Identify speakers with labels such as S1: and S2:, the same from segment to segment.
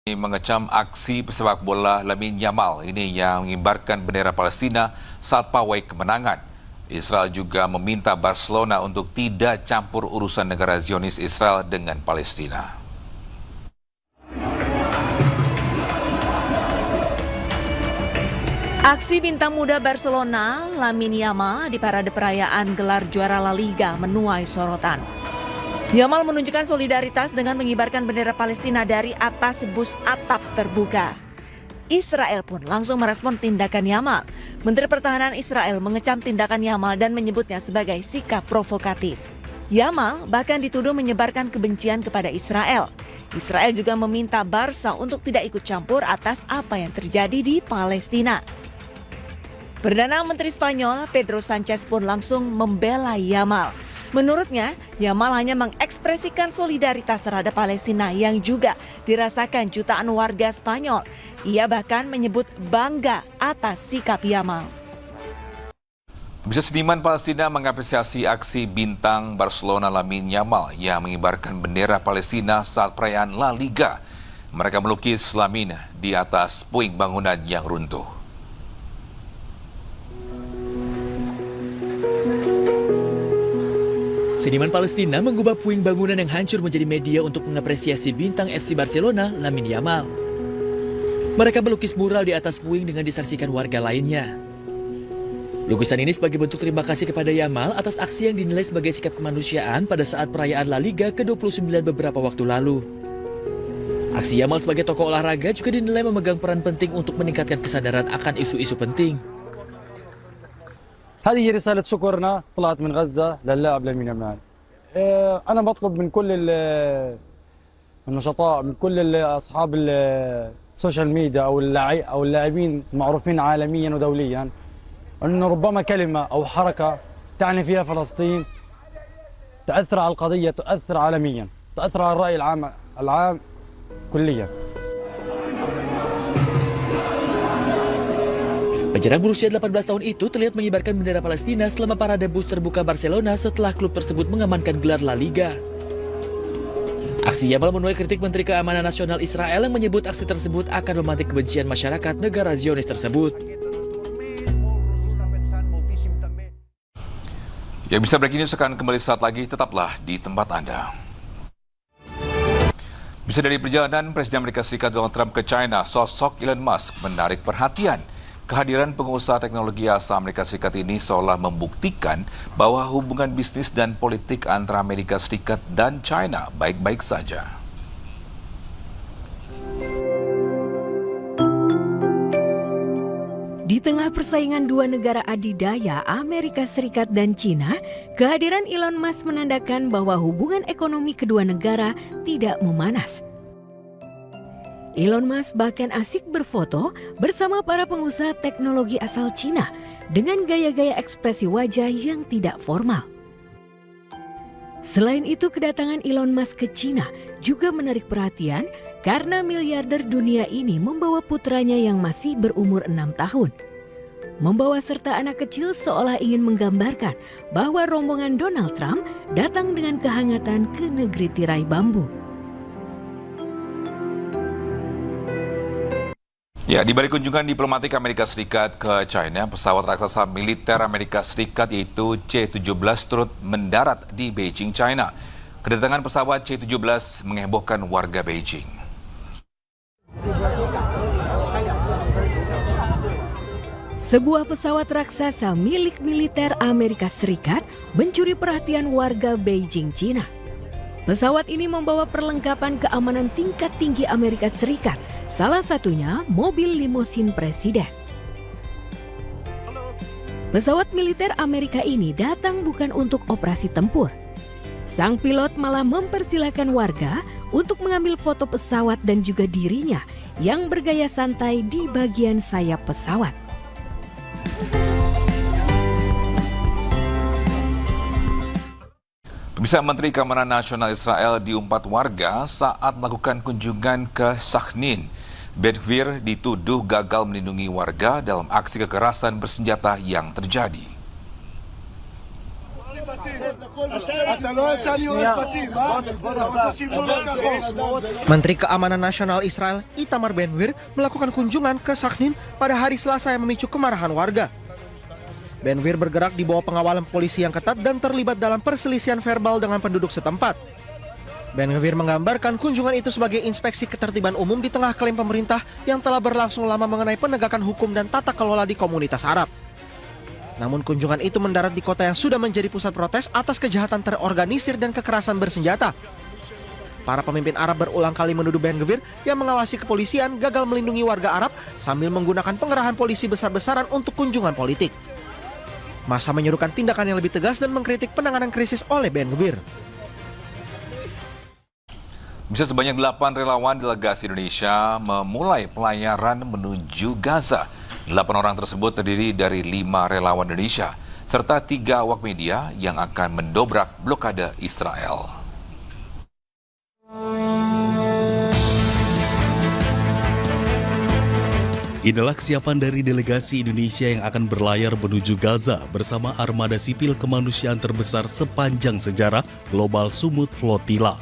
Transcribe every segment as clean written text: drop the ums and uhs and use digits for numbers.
S1: Mengecam aksi pesepak bola Lamine Yamal ini yang mengibarkan bendera Palestina saat pawai kemenangan. Israel juga meminta Barcelona untuk tidak campur urusan negara Zionis Israel dengan Palestina.
S2: Aksi bintang muda Barcelona, Lamine Yamal di parade perayaan gelar juara La Liga menuai sorotan. Yamal menunjukkan solidaritas dengan mengibarkan bendera Palestina dari atas bus atap terbuka. Israel pun langsung merespon tindakan Yamal. Menteri Pertahanan Israel mengecam tindakan Yamal dan menyebutnya sebagai sikap provokatif. Yamal bahkan dituduh menyebarkan kebencian kepada Israel. Israel juga meminta Barca untuk tidak ikut campur atas apa yang terjadi di Palestina. Perdana Menteri Spanyol Pedro Sanchez pun langsung membela Yamal. Menurutnya, Yamal hanya mengekspresikan solidaritas terhadap Palestina yang juga dirasakan jutaan warga Spanyol. Ia bahkan menyebut bangga atas sikap Yamal.
S1: Bisa seniman Palestina mengapresiasi aksi bintang Barcelona Lamine Yamal yang mengibarkan bendera Palestina saat perayaan La Liga. Mereka melukis Lamine di atas puing bangunan yang runtuh.
S3: Seniman Palestina mengubah puing bangunan yang hancur menjadi media untuk mengapresiasi bintang FC Barcelona, Lamine Yamal. Mereka melukis mural di atas puing dengan disaksikan warga lainnya. Lukisan ini sebagai bentuk terima kasih kepada Yamal atas aksi yang dinilai sebagai sikap kemanusiaan pada saat perayaan La Liga ke-29 beberapa waktu lalu. Aksi Yamal sebagai tokoh olahraga juga dinilai memegang peran penting untuk meningkatkan kesadaran akan isu-isu penting.
S4: هذه رسالة شكرنا طلعت من غزة للاعب لامين يامال. أنا بطلب من كل النشطاء من كل أصحاب السوشيال ميديا أو اللاعبين المعروفين عالميا ودوليا أنه ربما كلمة أو حركة تعني فيها فلسطين تأثر على القضية تؤثر عالميا تأثر على الرأي العام كليا.
S3: Penyerang berusia 18 tahun itu terlihat mengibarkan bendera Palestina selama parade bus terbuka Barcelona setelah klub tersebut mengamankan gelar La Liga. Aksi Yamal menuai kritik Menteri Keamanan Nasional Israel yang menyebut aksi tersebut akan memantik kebencian masyarakat negara Zionis tersebut.
S1: Yang bisa breaking news akan kembali saat lagi, tetaplah di tempat Anda. Bisa dari perjalanan Presiden Amerika Serikat Donald Trump ke China, sosok Elon Musk menarik perhatian. Kehadiran pengusaha teknologi asal Amerika Serikat ini seolah membuktikan bahwa hubungan bisnis dan politik antara Amerika Serikat dan China baik-baik saja.
S2: Di tengah persaingan dua negara adidaya, Amerika Serikat dan China, kehadiran Elon Musk menandakan bahwa hubungan ekonomi kedua negara tidak memanas. Elon Musk bahkan asik berfoto bersama para pengusaha teknologi asal Cina dengan gaya-gaya ekspresi wajah yang tidak formal. Selain itu, kedatangan Elon Musk ke Cina juga menarik perhatian karena miliarder dunia ini membawa putranya yang masih berumur 6 tahun. Membawa serta anak kecil seolah ingin menggambarkan bahwa rombongan Donald Trump datang dengan kehangatan ke negeri tirai bambu.
S1: Ya, di balik kunjungan diplomatik Amerika Serikat ke China, pesawat raksasa militer Amerika Serikat yaitu C-17 turut mendarat di Beijing, China. Kedatangan pesawat C-17 menghebohkan warga Beijing.
S2: Sebuah pesawat raksasa milik militer Amerika Serikat mencuri perhatian warga Beijing, China. Pesawat ini membawa perlengkapan keamanan tingkat tinggi Amerika Serikat, salah satunya mobil limusin presiden. Pesawat militer Amerika ini datang bukan untuk operasi tempur. Sang pilot malah mempersilahkan warga untuk mengambil foto pesawat dan juga dirinya yang bergaya santai di bagian sayap pesawat.
S1: Pemirsa, Menteri Keamanan Nasional Israel diumpat warga saat melakukan kunjungan ke Sakhnin. Ben Gvir dituduh gagal melindungi warga dalam aksi kekerasan bersenjata yang terjadi.
S5: Menteri Keamanan Nasional Israel Itamar Ben-Gvir melakukan kunjungan ke Sakhnin pada hari Selasa yang memicu kemarahan warga. Ben-Gvir bergerak di bawah pengawalan polisi yang ketat dan terlibat dalam perselisihan verbal dengan penduduk setempat. Ben-Gvir menggambarkan kunjungan itu sebagai inspeksi ketertiban umum di tengah klaim pemerintah yang telah berlangsung lama mengenai penegakan hukum dan tata kelola di komunitas Arab. Namun kunjungan itu mendarat di kota yang sudah menjadi pusat protes atas kejahatan terorganisir dan kekerasan bersenjata. Para pemimpin Arab berulang kali menuduh Ben-Gvir yang mengawasi kepolisian gagal melindungi warga Arab sambil menggunakan pengerahan polisi besar-besaran untuk kunjungan politik. Massa menyerukan tindakan yang lebih tegas dan mengkritik penanganan krisis oleh Ben-Gvir.
S1: Bisa sebanyak 8 relawan delegasi Indonesia memulai pelayaran menuju Gaza. 8 orang tersebut terdiri dari 5 relawan Indonesia, serta 3 awak media yang akan mendobrak blokade Israel.
S6: Inilah kesiapan dari delegasi Indonesia yang akan berlayar menuju Gaza bersama armada sipil kemanusiaan terbesar sepanjang sejarah Global Sumut Flotilla.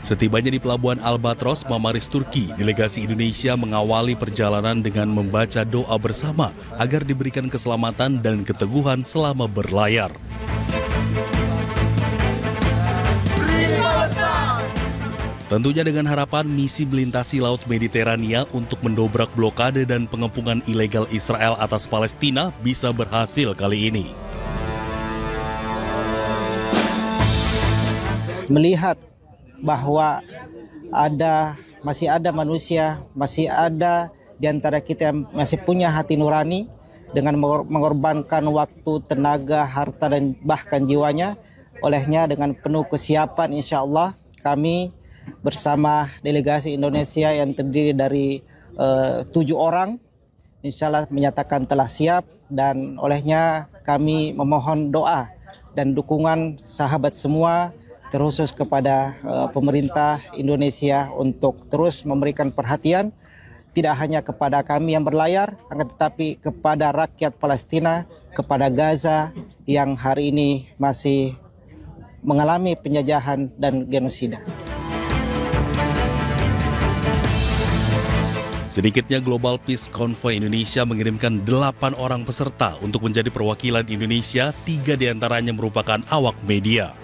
S6: Setibanya di Pelabuhan Albatros, Mamaris, Turki, delegasi Indonesia mengawali perjalanan dengan membaca doa bersama agar diberikan keselamatan dan keteguhan selama berlayar. Tentunya dengan harapan misi melintasi Laut Mediterania untuk mendobrak blokade dan pengepungan ilegal Israel atas Palestina bisa berhasil kali ini.
S7: Melihat bahwa masih ada manusia, masih ada di antara kita yang masih punya hati nurani dengan mengorbankan waktu, tenaga, harta, dan bahkan jiwanya. Olehnya dengan penuh kesiapan insya Allah kami bersama delegasi Indonesia yang terdiri dari 7 orang insya Allah menyatakan telah siap, dan olehnya kami memohon doa dan dukungan sahabat semua, terkhusus kepada pemerintah Indonesia untuk terus memberikan perhatian tidak hanya kepada kami yang berlayar, akan tetapi kepada rakyat Palestina, kepada Gaza yang hari ini masih mengalami penjajahan dan genosida.
S6: Sedikitnya Global Peace Convoy Indonesia mengirimkan 8 orang peserta untuk menjadi perwakilan Indonesia, 3 diantaranya merupakan awak media.